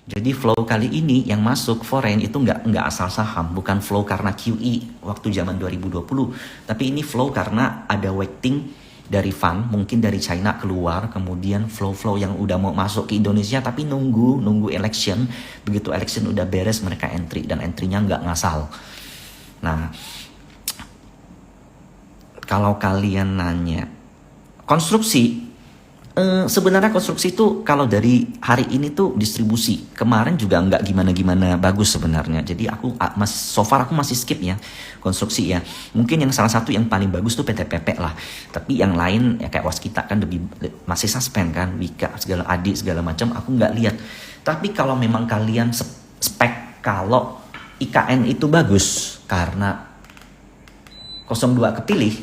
Jadi flow kali ini yang masuk foreign itu nggak asal saham, bukan flow karena QE waktu zaman 2020, tapi ini flow karena ada waiting dari fund, mungkin dari China keluar, kemudian flow-flow yang udah mau masuk ke Indonesia tapi nunggu election, begitu election udah beres mereka entry dan entry-nya nggak ngasal. Nah, kalau kalian nanya konstruksi, sebenarnya konstruksi itu kalau dari hari ini tuh distribusi. Kemarin juga nggak gimana-gimana bagus sebenarnya. Jadi so far aku masih skip ya konstruksi ya. Mungkin yang salah satu yang paling bagus tuh PTPP lah. Tapi yang lain ya kayak Waskita kan lebih masih suspend kan, Wika segala Adi segala macam aku nggak lihat. Tapi kalau memang kalian spek kalau IKN itu bagus karena 02 kepilih,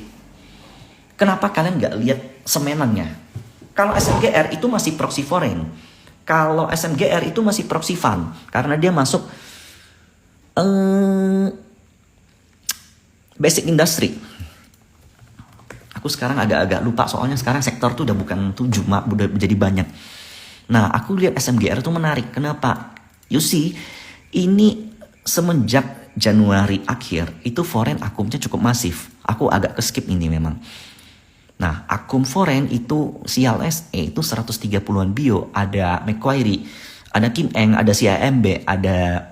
kenapa kalian nggak lihat semenannya? Kalau SMGR itu masih proxy foreign. Kalau SMGR itu masih proxy fund. Karena dia masuk basic industry. Aku sekarang agak lupa soalnya sekarang sektor tuh udah bukan 7, udah jadi banyak. Nah, aku lihat SMGR itu menarik. Kenapa? You see, ini semenjak Januari akhir itu foreign akumnya cukup masif. Aku agak ke skip ini memang. Nah, akum foreign itu CLSE itu 130-an bio, ada Macquarie, ada Kim Eng, ada CIMB, ada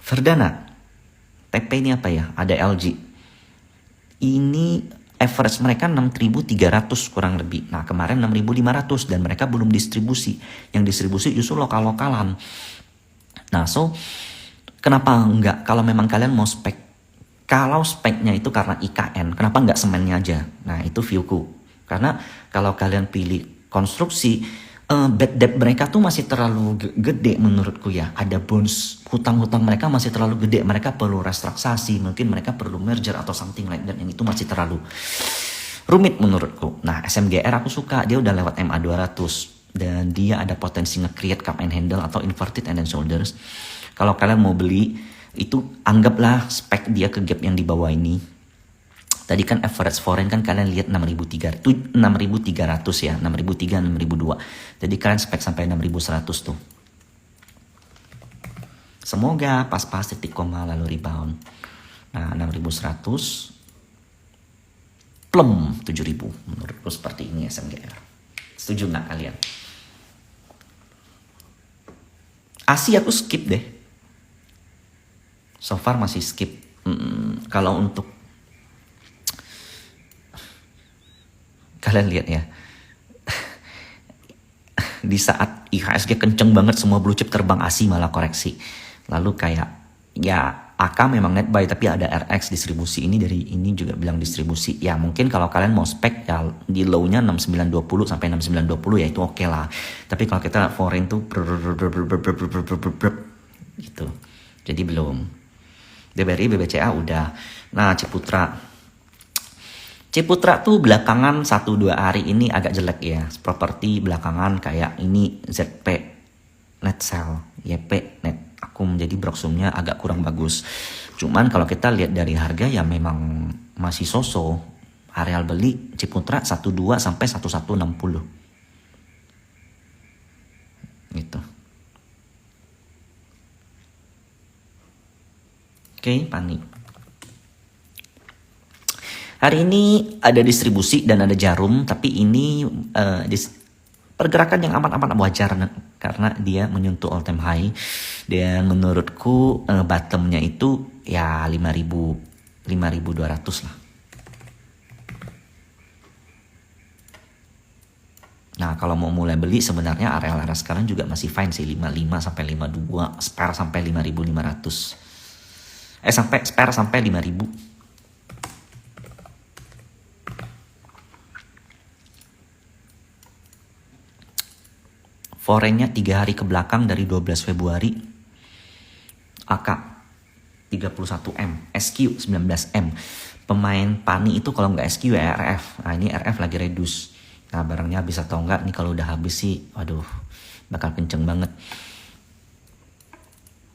Verdana. PP ini apa ya? Ada LG. Ini average mereka 6.300 kurang lebih. Nah, kemarin 6.500 dan mereka belum distribusi. Yang distribusi justru lokal-lokalan. Nah, so kenapa enggak kalau memang kalian mau spek? Kalau speknya itu karena IKN, kenapa nggak semennya aja? Nah, itu viewku. Karena kalau kalian pilih konstruksi, bad debt mereka tuh masih terlalu gede menurutku ya. Ada bonus, hutang-hutang mereka masih terlalu gede. Mereka perlu restrukturisasi, mungkin mereka perlu merger atau something like that. Yang itu masih terlalu rumit menurutku. Nah, SMGR aku suka, dia udah lewat MA 200. Dan dia ada potensi nge-create cup and handle atau inverted and shoulders. Kalau kalian mau beli, itu anggaplah spek dia ke gap yang di bawah ini. Tadi kan average foreign kan kalian lihat 6.300 ya, 6.300, 6.200. Jadi kalian spek sampai 6.100 tuh. Semoga pas-pas titik koma lalu rebound. Nah, 6.100 plem 7.000 menurutku seperti ini SMGR. Setuju nggak kalian? ASI aku skip deh. So far masih skip. Kalau untuk kalian lihat ya, di saat IHSG kenceng banget semua blue chip terbang, ASI malah koreksi. Lalu kayak ya AK memang net buy tapi ada RX distribusi ini dari ini juga bilang distribusi. Ya mungkin kalau kalian mau spek ya di low-nya 6920 sampai 6920 ya itu oke lah. Tapi kalau kita foreign tuh gitu. Jadi belum. BBRI, BBCA udah. Nah, Ciputra tuh belakangan 1-2 hari ini agak jelek ya. Properti belakangan kayak ini ZP net sell, YP net akum, jadi broksumnya agak kurang bagus. Cuman kalau kita lihat dari harga ya memang masih so-so. Areal beli Ciputra 12 sampai 1160. Gitu. Oke, Pani. Hari ini ada distribusi dan ada jarum, tapi ini pergerakan yang amat-amat wajar karena dia menyentuh all time high. Dan menurutku bottomnya itu ya 5.200 lah. Nah, kalau mau mulai beli sebenarnya area-area sekarang juga masih fine sih, 55 sampai 52, spare sampai 5.500. Spare sampai 5.000. Foreign-nya 3 hari ke belakang dari 12 Februari. AK 31M, SQ 19M. Pemain Pani itu kalau nggak SQ ya RF. Nah, ini RF lagi reduce. Nah, barangnya habis atau enggak nih, kalau udah habis sih waduh bakal kenceng banget.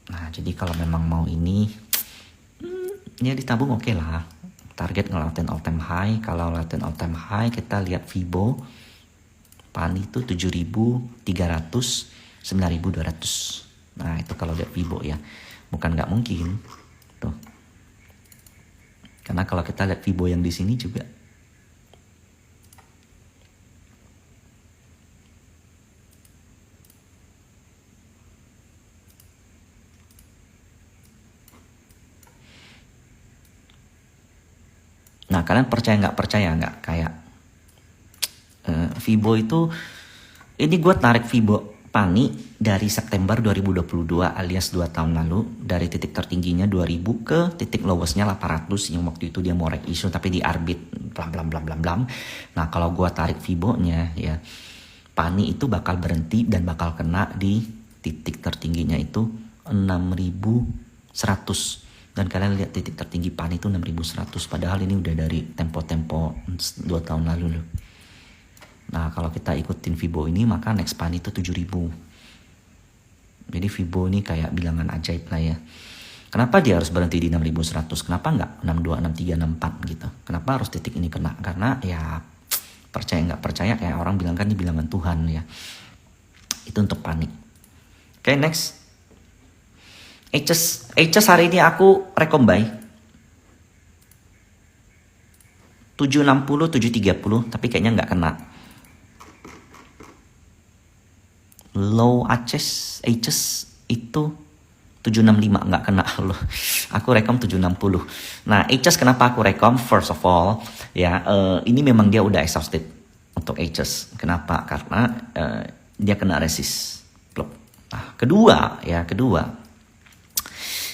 Nah, jadi kalau memang mau ini ya ditabung oke lah. Target ngelawatin all time high. Kalau ngelawatin all time high kita lihat Fibo Pani itu 7.300, 9.200. Nah itu kalau lihat Fibo ya, bukan nggak mungkin tuh, karena kalau kita lihat Fibo yang di sini juga nah kalian percaya nggak kayak Fibo itu, ini gue tarik Fibo Pani dari September 2022 alias 2 tahun lalu, dari titik tertingginya 2000 ke titik lowestnya 800 yang waktu itu dia mau reg issue tapi di arbit blam blam blam blam blam. Nah kalau gue tarik Fibo-nya ya, Pani itu bakal berhenti dan bakal kena di titik tertingginya itu 6.100. Dan kalian lihat titik tertinggi Pani itu 6.100, padahal ini udah dari tempo-tempo 2 tahun lalu loh. Nah kalau kita ikutin Fibo ini maka next Pani itu 7.000. Jadi Fibo ini kayak bilangan ajaib lah ya. Kenapa dia harus berhenti di 6.100? Kenapa nggak 62, 63, 64 gitu? Kenapa harus titik ini kena? Karena ya percaya nggak percaya kayak orang bilang kan ini bilangan Tuhan ya. Itu untuk Pani. Oke, next. HS hari ini aku rekom buy 760, 730 tapi kayaknya nggak kena. Low HS itu 765 nggak kena loh. Aku rekom 760. Nah, HS kenapa aku rekom? First of all, ya ini memang dia udah exhausted untuk HS. Kenapa? Karena dia kena resist. Nah, kedua,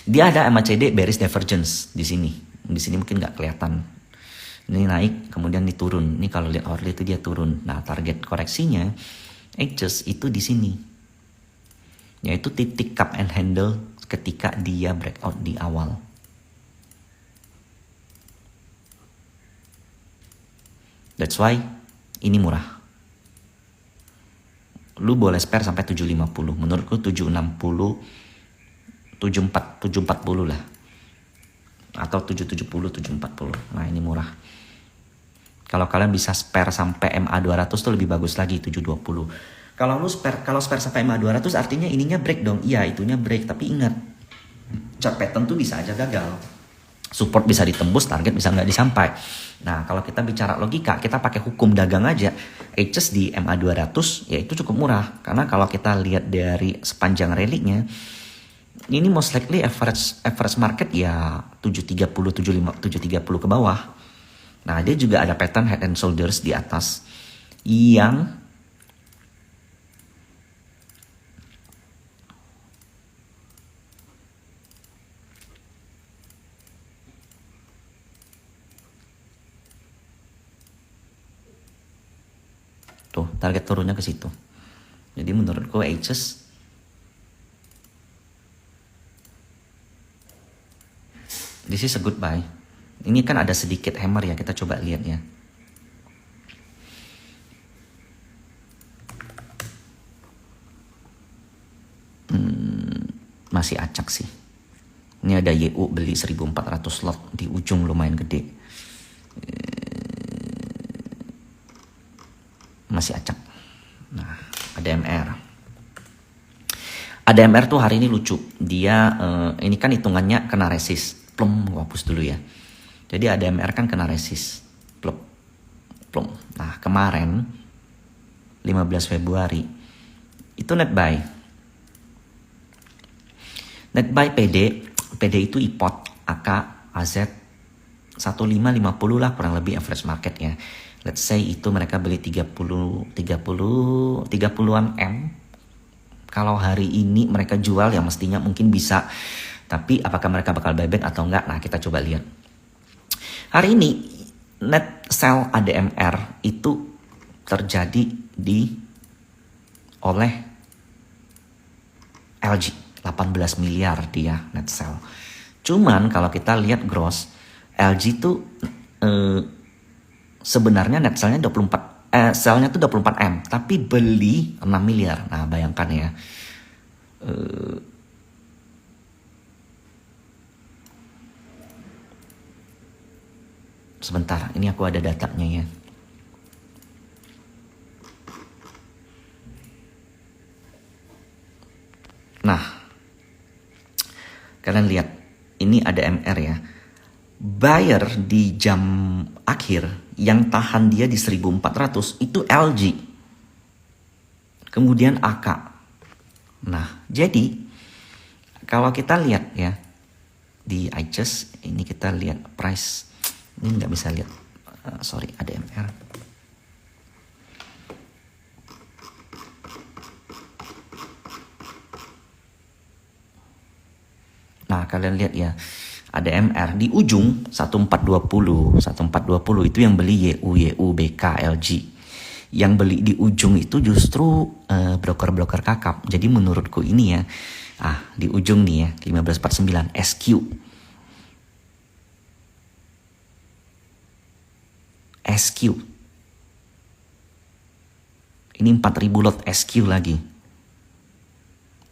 dia ada MACD bearish divergence di sini. Di sini mungkin nggak kelihatan. Ini naik, kemudian ini turun. Ini kalau lihat hourly itu dia turun. Nah, target koreksinya HS itu di sini, yaitu titik cup and handle ketika dia breakout di awal. That's why ini murah. Lu boleh spare sampai 750. Menurutku 760, 740 lah. Atau 770, 740. Nah ini murah. Kalau kalian bisa spare sampai MA200 tuh lebih bagus lagi 720. Kalau spare sampai MA200 artinya ininya break dong. Iya, itunya break, tapi ingat chart pattern tuh bisa aja gagal. Support bisa ditembus, target bisa nggak disampai. Nah, kalau kita bicara logika, kita pakai hukum dagang aja. HS di MA200 ya itu cukup murah, karena kalau kita lihat dari sepanjang rally-nya ini most likely average market ya 730, 730 ke bawah. Nah, dia juga ada pattern head and shoulders di atas yang tuh target turunnya ke situ. Jadi menurutku HS this is a good buy. Ini kan ada sedikit hammer ya, kita coba lihat ya. Masih acak sih. Ini ada YU beli 1.400 lot di ujung lumayan gede. Masih acak. Nah, ada MR. Ada MR tuh hari ini lucu. Dia ini kan hitungannya kena resist. Plum, gua hapus dulu ya. Jadi ADMR kan kena resist. Plum. Nah kemarin 15 Februari itu net buy. Net buy PD itu IPOT, AK, AZ 1550 lah kurang lebih average market ya. Let's say itu mereka beli 30-an M. Kalau hari ini mereka jual ya mestinya mungkin bisa. Tapi apakah mereka bakal buyback atau enggak? Nah kita coba lihat. Hari ini net sell ADMR itu terjadi oleh LG 18 miliar dia net sell. Cuman kalau kita lihat gross LG itu sebenarnya net sellnya 24 sellnya tuh 24 M tapi beli 6 miliar. Nah bayangkan ya. Sebentar, ini aku ada datanya ya. Nah, kalian lihat ini ada MR ya. Buyer di jam akhir yang tahan dia di 1400 itu LG. Kemudian AK. Nah, jadi kalau kita lihat ya di iChess ini kita lihat price. Ini nggak bisa lihat. Sorry, ada MR. Nah, kalian lihat ya, ada MR di ujung 1420 itu yang beli YU, BK, LG. Yang beli di ujung itu justru broker-broker kakap. Jadi menurutku ini ya, di ujung nih ya, 1549 SQ. SQ. Ini 4000 lot SQ lagi.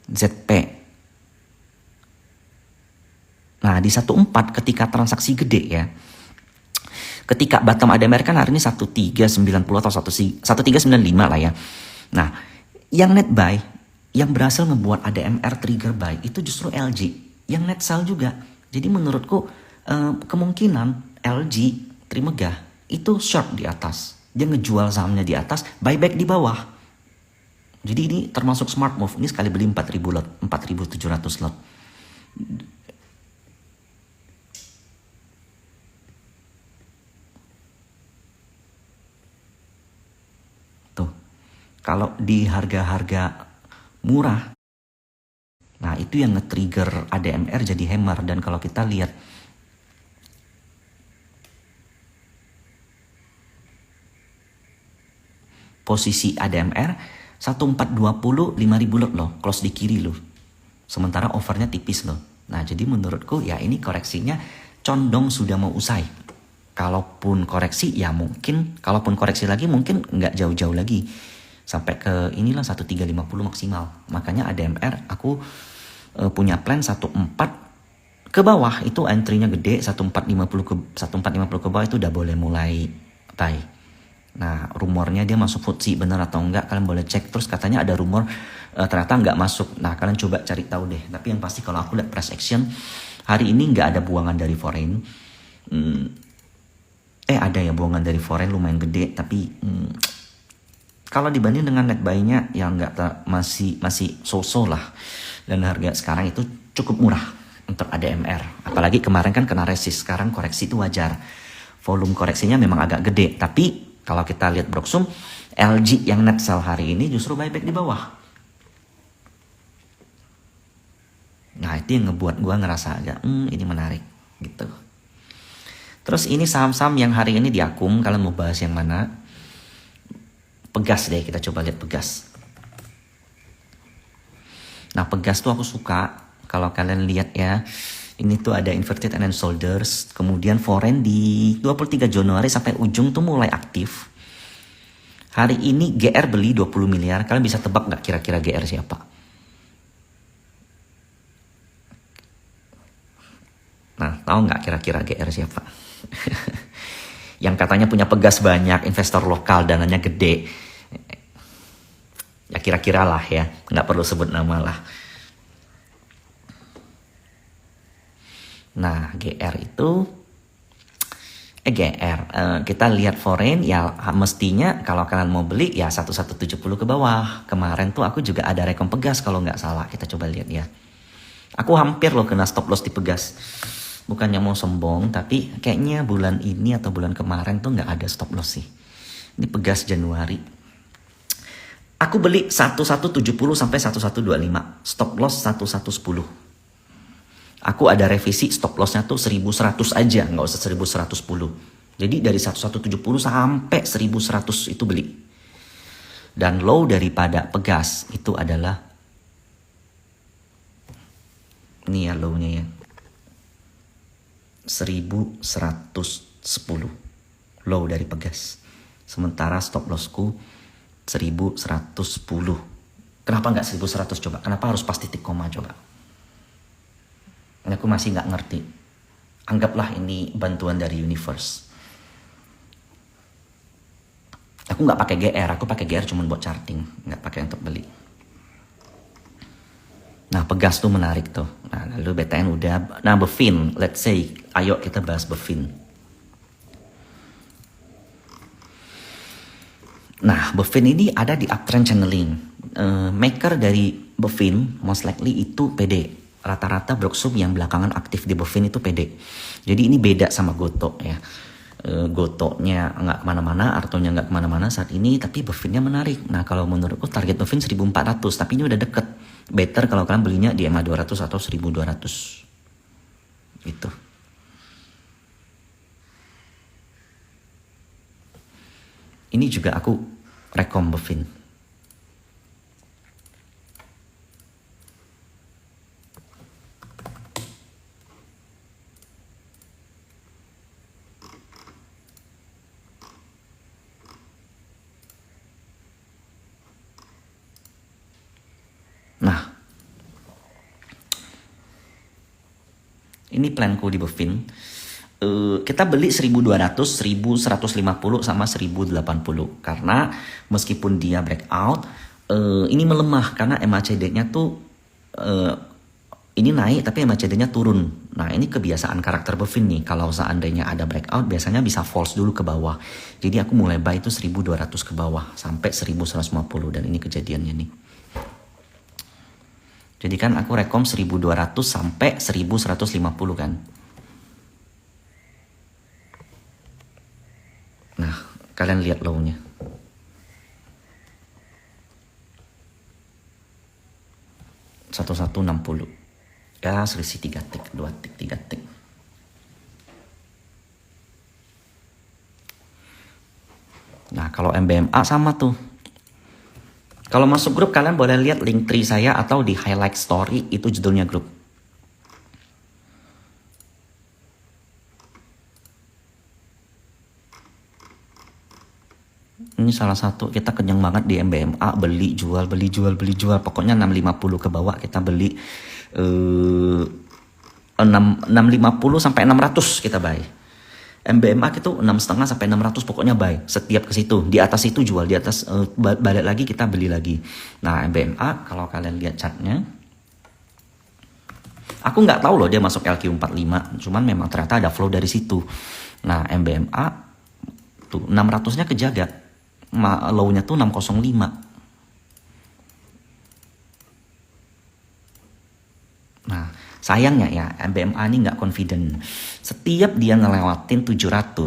ZP. Nah, di 14 ketika transaksi gede ya. Ketika bottom ADMR kan hari ini 1390 atau 1395 lah ya. Nah, yang net buy, yang berhasil ngebuat ADMR trigger buy itu justru LG. Yang net sell juga. Jadi menurutku kemungkinan LG Trimegah itu short di atas. Dia ngejual sahamnya di atas, buyback di bawah. Jadi ini termasuk smart move. Ini sekali beli 4000 lot, 4700 lot. Kalau di harga-harga murah, nah itu yang nge-trigger ADMR jadi hammer. Dan kalau kita lihat posisi ADMR 1420 5000 lot loh, close di kiri loh. Sementara overnya tipis loh. Nah, jadi menurutku ya ini koreksinya condong sudah mau usai. Kalaupun koreksi ya mungkin, kalaupun koreksi lagi mungkin nggak jauh-jauh lagi. Sampai ke inilah 1350 maksimal. Makanya ADMR aku punya plan 14 ke bawah itu entry-nya gede, 1450 ke bawah itu udah boleh mulai buy. Nah, rumornya dia masuk FTSE bener atau enggak kalian boleh cek. Terus katanya ada rumor ternyata enggak masuk. Nah, kalian coba cari tahu deh. Tapi yang pasti kalau aku lihat price action hari ini enggak ada buangan dari foreign. Ada ya buangan dari foreign lumayan gede, tapi kalau dibanding dengan net buy-nya ya masih so-so lah. Dan harga sekarang itu cukup murah untuk ADMR. Apalagi kemarin kan kena resist, sekarang koreksi itu wajar. Volume koreksinya memang agak gede, tapi kalau kita lihat Broksum, LG yang net sell hari ini justru buyback di bawah. Nah, itu yang ngebuat gue ngerasa agak ini menarik gitu. Terus ini saham-saham yang hari ini diakum, kalian mau bahas yang mana? Pegas deh, kita coba lihat Pegas. Nah, Pegas tuh aku suka. Kalau kalian lihat ya, ini tuh ada inverted and shoulders. Kemudian foreign di 23 Januari sampai ujung tuh mulai aktif. Hari ini GR beli 20 miliar. Kalian bisa tebak gak kira-kira GR siapa? Nah, tahu gak kira-kira GR siapa? Yang katanya punya Pegas banyak, investor lokal, dananya gede. Ya kira-kira lah ya, nggak perlu sebut nama lah. Nah, GR itu kita lihat foreign ya mestinya kalau kalian mau beli ya 1170 ke bawah. Kemarin tuh aku juga ada rekom Pegas kalau nggak salah. Kita coba lihat ya. Aku hampir loh kena stop loss di Pegas. Bukannya mau sombong, tapi kayaknya bulan ini atau bulan kemarin tuh nggak ada stop loss sih. Ini Pegas Januari. Aku beli 1170 sampai 1125. Stop loss 1110. Aku ada revisi stop lossnya tuh 1100 aja, nggak usah 1110. Jadi dari 1170 sampai 1100 itu beli. Dan low daripada Pegas itu adalah ini ya low-nya ya. 1110 low dari Pegas. Sementara stop lossku 1110. Kenapa nggak 1100 coba? Kenapa harus pas titik koma coba? Ini aku masih nggak ngerti. Anggaplah ini bantuan dari universe. Aku nggak pakai GR, aku pakai GR cuma buat charting, nggak pakai untuk beli. Nah, Pegas tuh menarik tuh. Nah, lalu BTN udah. Nah, Bevin, let's say, ayo kita bahas Bevin. Nah, Bevin ini ada di uptrend channeling. Maker dari Bevin, most likely itu PD. Rata-rata Broksum yang belakangan aktif di Bevin itu PD. Jadi ini beda sama Goto ya. Gotonya nggak kemana-mana, Artonya nggak kemana-mana saat ini, tapi Bevinnya menarik. Nah, kalau menurutku target Bevin 1400, tapi ini udah deket. Better kalau kalian belinya di MA 200 atau 1200 gitu. Ini juga aku rekom Bevin. Nah, ini planku di Bevin. Kita beli 1200, 1150 sama 1080 karena meskipun dia breakout, ini melemah karena MACD-nya tuh ini naik tapi MACD-nya turun. Nah, ini kebiasaan karakter Bevin nih. Kalau seandainya ada breakout biasanya bisa false dulu ke bawah. Jadi aku mulai buy itu 1200 ke bawah sampai 1150 dan ini kejadiannya nih. Jadi kan aku rekom 1200 sampai 1150 kan. Nah, kalian lihat low-nya. Satu 60. Ya, selisih 3 tik, 2 tik, 3 tik. Nah, kalau MBMA sama tuh. Kalau masuk grup kalian boleh lihat link tree saya atau di highlight story, itu judulnya grup. Ini salah satu kita kenyang banget di MBMA, beli jual beli jual beli jual, pokoknya 650 ke bawah kita beli 650 sampai 600 kita buy. MBMA itu 6,5 sampai 600 pokoknya buy setiap ke situ. Di atas itu jual, di atas balik lagi kita beli lagi. Nah, MBMA kalau kalian lihat chartnya, aku nggak tahu loh dia masuk LQ45, cuman memang ternyata ada flow dari situ. Nah, MBMA tuh 600-nya kejaga, low-nya tuh 605. Nah, sayangnya ya MBMA ini nggak confident. Setiap dia ngelewatin 700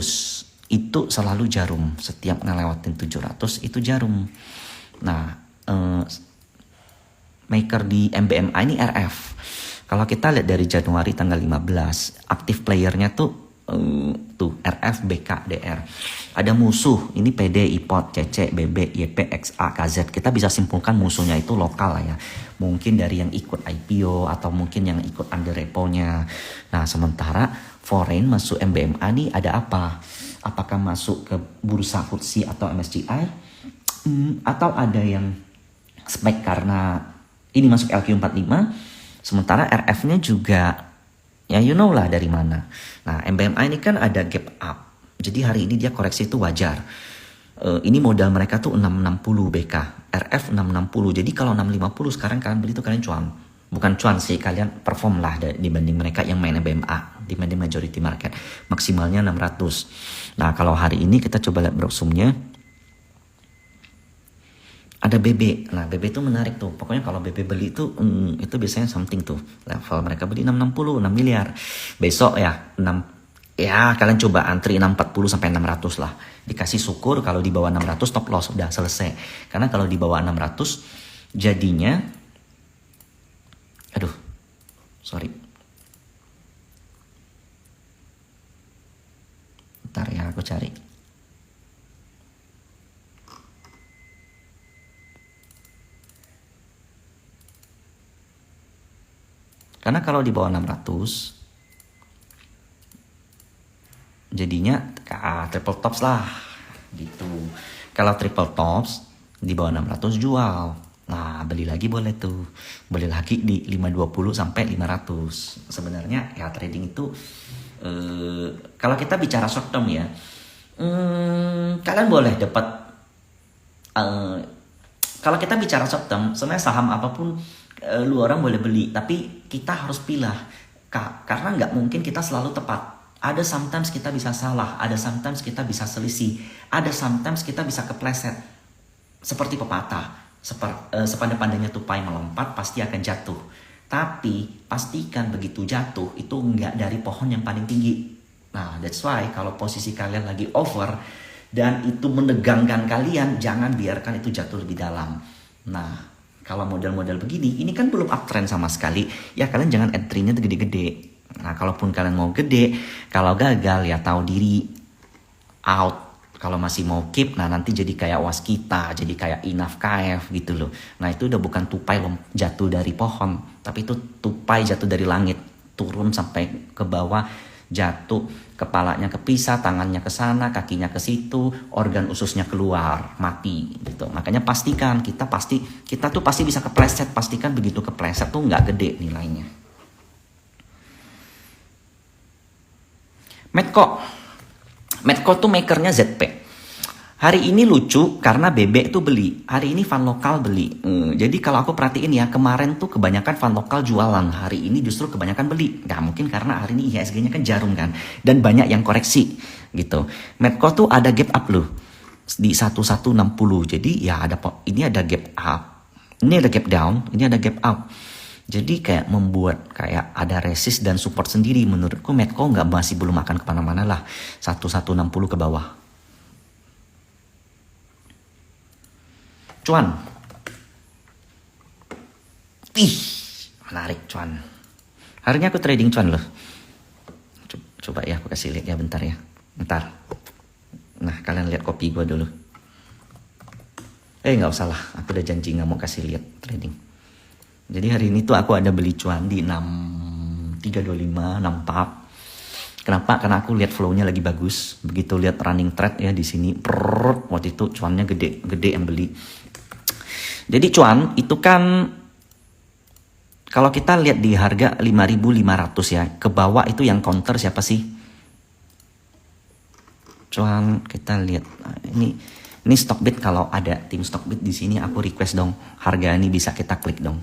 itu selalu jarum. Setiap ngelewatin 700 itu jarum. Nah, maker di MBMA ini RF. Kalau kita lihat dari Januari tanggal 15, aktif playernya tuh RF, BK, DR. Ada musuh, ini PD, IPOT, CC, BB, YP, XA, KZ. Kita bisa simpulkan musuhnya itu lokal lah ya. Mungkin dari yang ikut IPO atau mungkin yang ikut under repo-nya. Nah, sementara foreign masuk MBMA nih ada apa? Apakah masuk ke bursa FTSE atau MSCI? Atau ada yang spek karena ini masuk LQ45, sementara RF-nya juga ya you know lah dari mana. Nah, MBMA ini kan ada gap up. Jadi hari ini dia koreksi itu wajar. Ini modal mereka tuh 660 BK, RF 660. Jadi kalau 650 sekarang kalian beli tuh kalian cuan. Bukan cuan sih, kalian perform lah dibanding mereka yang main MBMA, dibanding majority market. Maksimalnya 600. Nah, kalau hari ini kita coba lihat Broksumnya. Ada BB. Nah, BB itu menarik tuh. Pokoknya kalau BB beli itu biasanya something tuh. Level mereka beli 660, 6 miliar. Besok ya 6 ya kalian coba antri 640 sampai 600 lah. Dikasih syukur kalau di bawah 600 stop loss udah selesai. Karena kalau di bawah 600 jadinya aduh. Sorry. Bentar ya aku cari. Karena kalau di bawah 600 jadinya triple tops lah gitu. Kalau triple tops di bawah 600 jual. Nah, beli lagi boleh tuh. Beli lagi di 520 sampai 500. Sebenarnya ya trading itu kalau kita bicara short term ya, kalian boleh dapat kalau kita bicara short term, sebenarnya saham apapun Lu orang boleh beli, tapi kita harus pilih. Karena nggak mungkin kita selalu tepat. Ada sometimes kita bisa salah, ada sometimes kita bisa selisih, ada sometimes kita bisa kepleset. Seperti pepatah, sepandai-pandainya tupai melompat pasti akan jatuh. Tapi pastikan begitu jatuh itu nggak dari pohon yang paling tinggi. Nah, that's why kalau posisi kalian lagi over dan itu menegangkan kalian, jangan biarkan itu jatuh lebih dalam. Nah, kalau model-model begini, ini kan belum uptrend sama sekali, ya kalian jangan entry-nya gede-gede. Nah, kalaupun kalian mau gede, kalau gagal ya tahu diri, out. Kalau masih mau keep, nah nanti jadi kayak waskita, jadi kayak inaf KF gitu loh. Nah itu udah bukan tupai jatuh dari pohon, tapi itu tupai jatuh dari langit, turun sampai ke bawah, jatuh, kepalanya kepisah, tangannya ke sana, kakinya ke situ, organ ususnya keluar, mati gitu. Makanya pastikan kita tuh pasti bisa kepleset, pastikan begitu kepleset tuh nggak gede nilainya. Medco tuh makernya ZP. Hari ini lucu karena Bebek tuh beli. Hari ini fan lokal beli. Jadi kalau aku perhatiin ya, kemarin tuh kebanyakan fan lokal jualan. Hari ini justru kebanyakan beli. Gak mungkin karena hari ini IHSG-nya kan jarum kan. Dan banyak yang koreksi gitu. Medco tuh ada gap up loh. Di 1160. Jadi ya ini ada gap up. Ini ada gap down. Ini ada gap up. Jadi kayak membuat kayak ada resist dan support sendiri. Menurutku Medco masih belum akan kemana-mana lah. 1160 ke bawah. Cuan. Ih, menarik cuan. Hari ini aku trading cuan loh. Coba ya aku kasih lihat ya bentar ya. Bentar. Nah kalian lihat kopi gue dulu. Nggak usah lah. Aku udah janji nggak mau kasih lihat trading. Jadi hari ini tuh aku ada beli cuan di 6325, 64. Kenapa? Karena aku lihat flow-nya lagi bagus. Begitu lihat running trade ya di sini, waktu itu cuannya gede yang beli. Jadi cuan itu kan kalau kita lihat di harga 5.500 ya, ke bawah itu yang counter siapa sih? Cuan kita lihat ini Stockbit, kalau ada tim Stockbit di sini aku request dong harga ini bisa kita klik dong.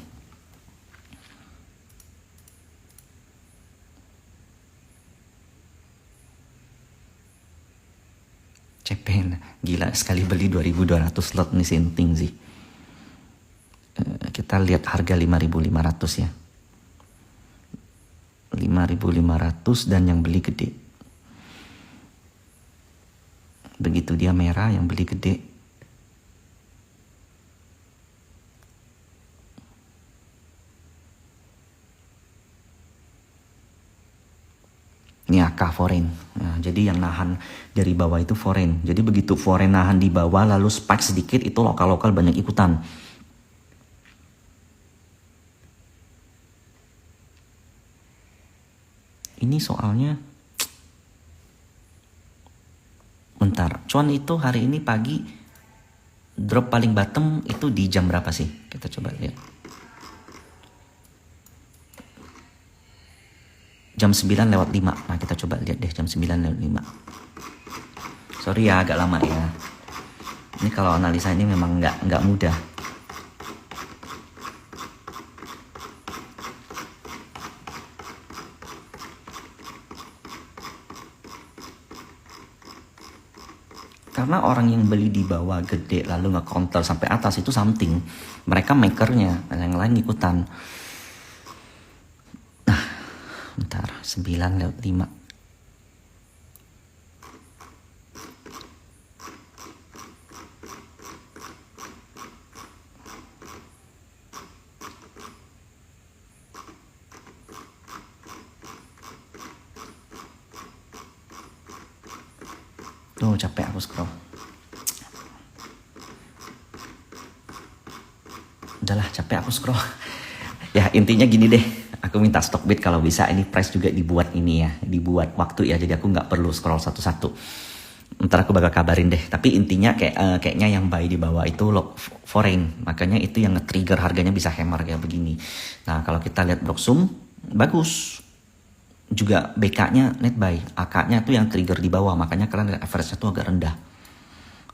Cepen, gila sekali beli 2.200 lot nih sinting sih. Kita lihat harga 5.500 ya. 5.500 dan yang beli gede. Begitu dia merah yang beli gede. Ini AK foreign. Nah, jadi yang nahan dari bawah itu foreign. Jadi begitu foreign nahan di bawah lalu spike sedikit itu lokal-lokal banyak ikutan. Ini soalnya bentar. Cuan itu hari ini pagi drop paling bottom itu di jam berapa sih? Kita coba lihat. Jam 9:05. Nah kita coba lihat deh jam 9:05. Sorry ya agak lama ya. Ini kalau analisa ini memang nggak mudah. Karena orang yang beli di bawah gede lalu nge-counter sampai atas itu something. Mereka makernya, yang lain ikutan. Bentar, 9:05. Tuh capek aku scroll. Udahlah capek aku scroll. Ya intinya gini deh. Aku minta Stockbit kalau bisa ini price juga dibuat ini ya, dibuat waktu ya, jadi aku nggak perlu scroll satu-satu. Ntar aku bakal kabarin deh. Tapi intinya kayaknya yang buy di bawah itu foreign, makanya itu yang nge-trigger harganya bisa hammer kayak begini. Nah kalau kita lihat Blocksum bagus, juga BK-nya net buy, AK-nya tuh yang trigger di bawah, makanya kalian lihat average-nya tuh agak rendah.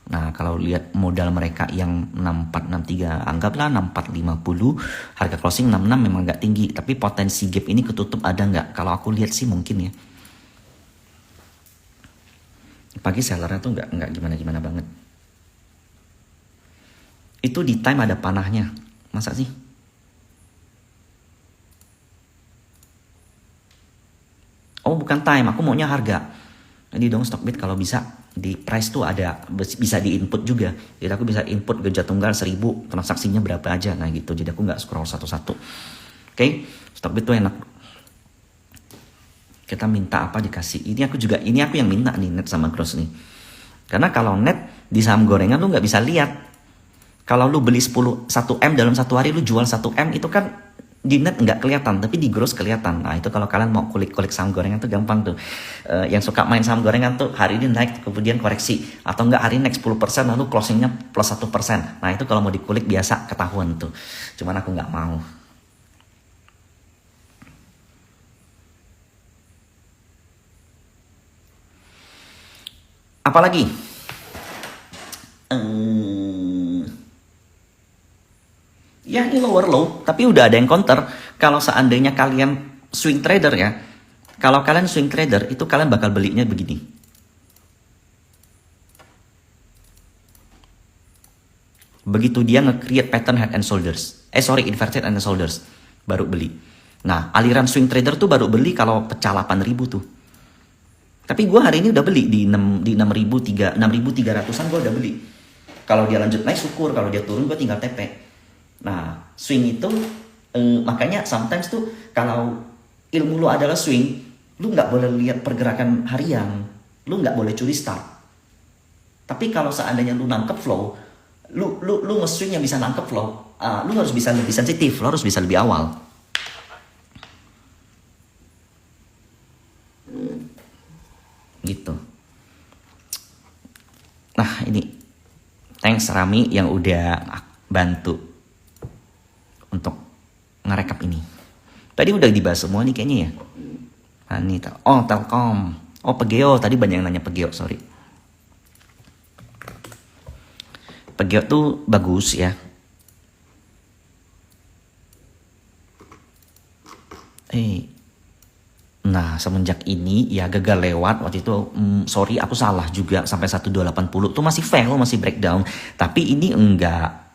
Nah, kalau lihat modal mereka yang 64, 63, anggaplah 64, 50, harga closing 66 memang nggak tinggi, tapi potensi gap ini ketutup ada nggak? Kalau aku lihat sih mungkin ya. Pagi sellernya tuh nggak gimana-gimana banget. Itu di time ada panahnya, masa sih? Oh bukan time, aku maunya harga. Jadi dong Stockbit kalau bisa di price tuh ada bisa di input juga, jadi aku bisa input gejat tunggal 1000, transaksinya berapa aja, nah gitu, jadi aku nggak scroll satu-satu. Oke, Stockbit tuh enak, kita minta apa dikasih. Ini aku yang minta nih, net sama gross nih, karena kalau net di saham gorengan lu nggak bisa lihat. Kalau lu beli 1 M dalam 1 hari, lu jual 1 M, itu kan di net nggak kelihatan, tapi di gross kelihatan. Nah itu kalau kalian mau kulik-kulik saham gorengan tuh gampang tuh. Yang suka main saham gorengan tuh hari ini naik kemudian koreksi, atau enggak hari ini naik 10% lalu closingnya plus 1%. Nah itu kalau mau dikulik biasa ketahuan tuh. Cuman aku nggak mau. Apalagi? Ya ini lower low, tapi udah ada yang counter. Kalau seandainya kalian swing trader ya, kalau kalian swing trader itu kalian bakal belinya begini. Begitu dia nge-create pattern head and shoulders, inverted head and shoulders, baru beli. Nah aliran swing trader tuh baru beli kalau pecah 8.000 tuh. Tapi gue hari ini udah beli di 6.300an gue udah beli. Kalau dia lanjut naik syukur, kalau dia turun gue tinggal TP. Nah, swing itu makanya sometimes tuh kalau ilmu lu adalah swing, lu nggak boleh lihat pergerakan harian, lu nggak boleh curi start. Tapi kalau seandainya lu nangkep flow, lu nge-swing yang bisa nangkep flow, lu harus bisa lebih sensitif, lu harus bisa lebih awal. Gitu. Nah ini, thanks Rami yang udah bantu untuk ngerekap ini. Tadi udah dibahas semua nih kayaknya ya. Anita, Telkom, Pegeo, tadi banyak yang nanya Pegeo, sorry. Pegeo tuh bagus ya. Nah semenjak ini ya gagal lewat waktu itu, sorry aku salah juga, sampai 1280 tuh masih fail, masih breakdown. Tapi ini enggak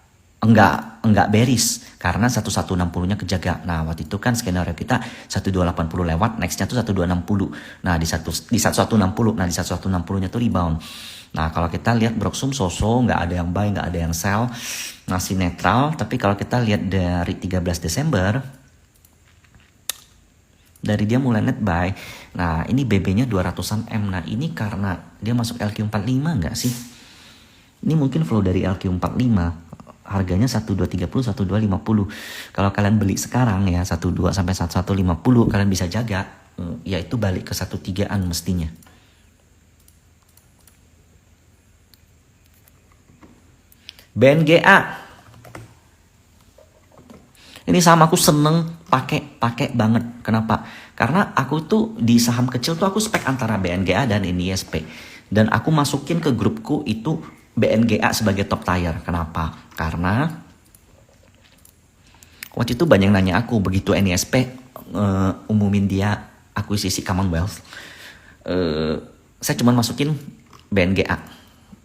bearish karena 1160-nya kejaga. Nah waktu itu kan skenario kita 1280 lewat, nextnya tuh 1260. Nah di 1160, nah di 1160-nya tuh rebound. Nah kalau kita lihat Broksum so-so, nggak ada yang buy, nggak ada yang sell, masih netral. Tapi kalau kita lihat dari 13 Desember, dari dia mulai net buy. Nah ini BB-nya 200-an M. Nah ini karena dia masuk LQ45 nggak sih? Ini mungkin flow dari LQ45. Harganya 1230, 1250. Kalau kalian beli sekarang ya 12 sampai 1150, kalian bisa jaga, yaitu balik ke 13-an mestinya. BNGA. Ini saham aku seneng pakai banget. Kenapa? Karena aku tuh di saham kecil tuh aku spek antara BNGA dan NISP. Dan aku masukin ke grupku itu BNGA sebagai top tier. Kenapa? Karena waktu itu banyak nanya aku begitu NISP umumin dia akuisisi Commonwealth. Saya cuma masukin BNGA.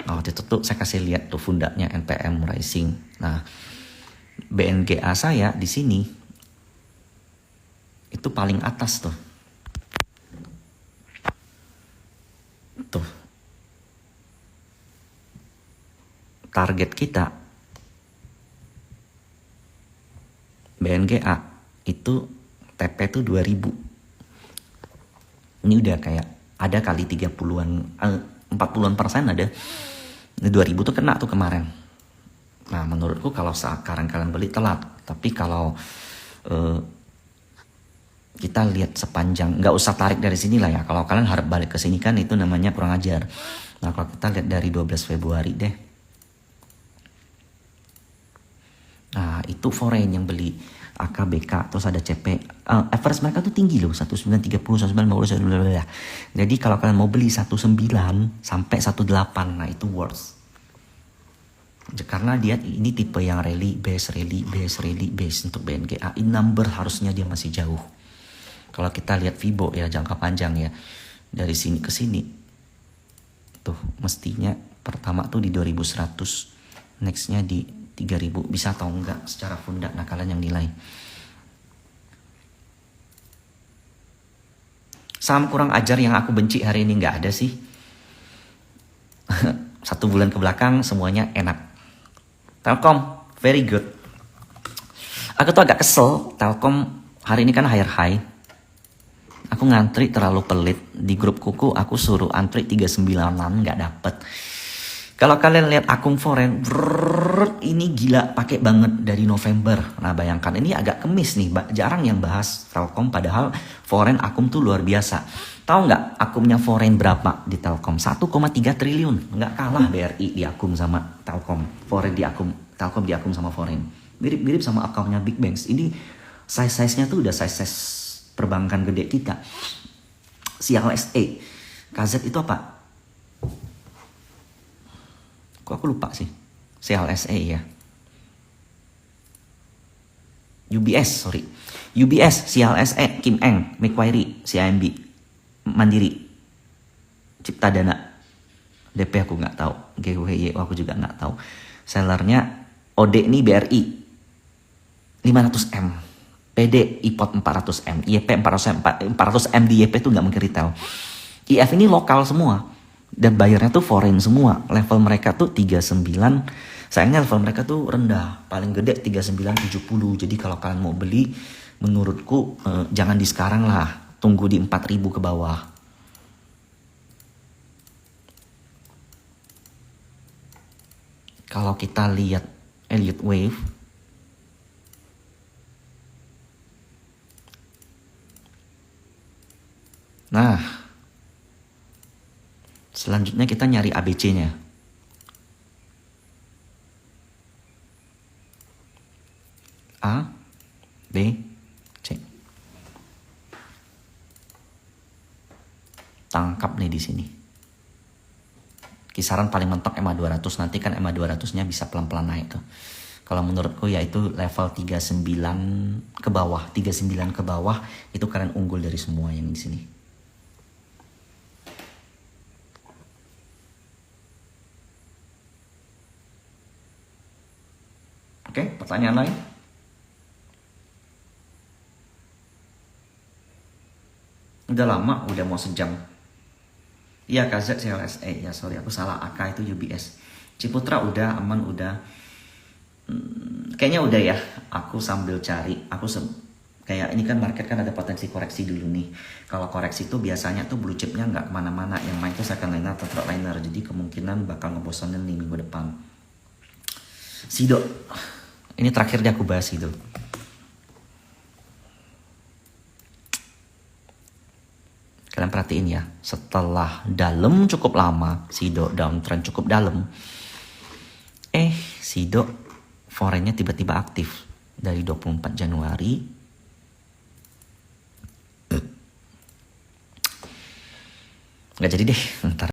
Nah, waktu itu tuh saya kasih lihat tuh fundaknya NPM Rising. Nah, BNGA saya di sini itu paling atas tuh. Tuh. Target kita BNGA itu TP tuh 2000. Ini udah kayak ada kali 30-an 40-an persen ada. Ini 2000 tuh kena tuh kemarin. Nah menurutku kalau sekarang kalian beli telat. Tapi kalau kita lihat sepanjang, nggak usah tarik dari sini lah ya. Kalau kalian harap balik ke sini kan itu namanya kurang ajar. Nah kalau kita lihat dari 12 Februari deh. Nah itu foreign yang beli AKBK, terus ada CP. Average mereka tuh tinggi loh, 1930, 1950. Jadi kalau kalian mau beli 19 sampai 18, nah itu worth. Karena dia ini tipe yang rally base untuk BNGA. In number harusnya dia masih jauh. Kalau kita lihat Fibo ya jangka panjang ya, dari sini ke sini tuh mestinya pertama tuh di 2100, nextnya di 3000, bisa atau enggak secara funda. Nah kalian yang nilai. Saham kurang ajar yang aku benci hari ini nggak ada sih. 1 bulan ke belakang semuanya enak. Telkom very good. Aku tuh agak kesel, Telkom hari ini kan higher high. Aku ngantri terlalu pelit. Di grup kuku aku suruh antri 39an nggak dapet. Kalau kalian lihat akun foreign, ini gila pakai banget dari November. Nah bayangkan ini agak kemis nih, jarang yang bahas Telkom padahal foreign akun tuh luar biasa. Tahu nggak akumnya foreign berapa di Telkom? 1,3 triliun. Nggak kalah BRI di akum sama Telkom. Foreign di akum, Telkom di akum sama foreign. Mirip-mirip sama akunnya Big Banks. Ini size-size-nya tuh udah size-size perbankan gede kita. CLSA. KZ itu apa? Kok aku lupa sih. CLSA ya. UBS, sorry. UBS, CLSA, Kim Eng, Macquarie, CIMB. Mandiri, Cipta Dana, DP aku nggak tahu, GWY aku juga nggak tahu. Sellernya OD nih BRI 500M, PD IPOT 400M, IEP 400M di IEP tuh nggak mungkin retail. IF ini lokal semua dan bayarnya tuh foreign semua. Level mereka tuh 39. Sayangnya level mereka tuh rendah, paling gede 3970. Jadi kalau kalian mau beli, menurutku jangan di sekarang lah. Tunggu di 4000 ke bawah. Kalau kita lihat Elliott Wave, nah selanjutnya kita nyari ABC-nya. A, B, C. Tangkap nih di sini. Kisaran paling mentok EMA 200, nanti kan EMA 200-nya bisa pelan-pelan naik tuh. Kalau menurutku ya itu level 39 ke bawah, 39 ke bawah itu kalian unggul dari semua yang di sini. Oke, pertanyaan lain? Udah lama, udah mau sejam. Iya KZ CLSA, ya sorry aku salah, AK itu UBS. Ciputra udah, Aman udah. Kayaknya udah ya, aku sambil cari, kayak ini kan market kan ada potensi koreksi dulu nih. Kalau koreksi tuh biasanya tuh blue chipnya nggak kemana-mana, yang main tuh second liner atau third liner, jadi kemungkinan bakal ngebosenin nih minggu depan. Sido, ini terakhir dia aku bahas itu. Kalian perhatiin ya, setelah dalam cukup lama, Sido downtrend cukup dalam. Sido foreignnya tiba-tiba aktif dari 24 Januari. Nggak jadi deh, ntar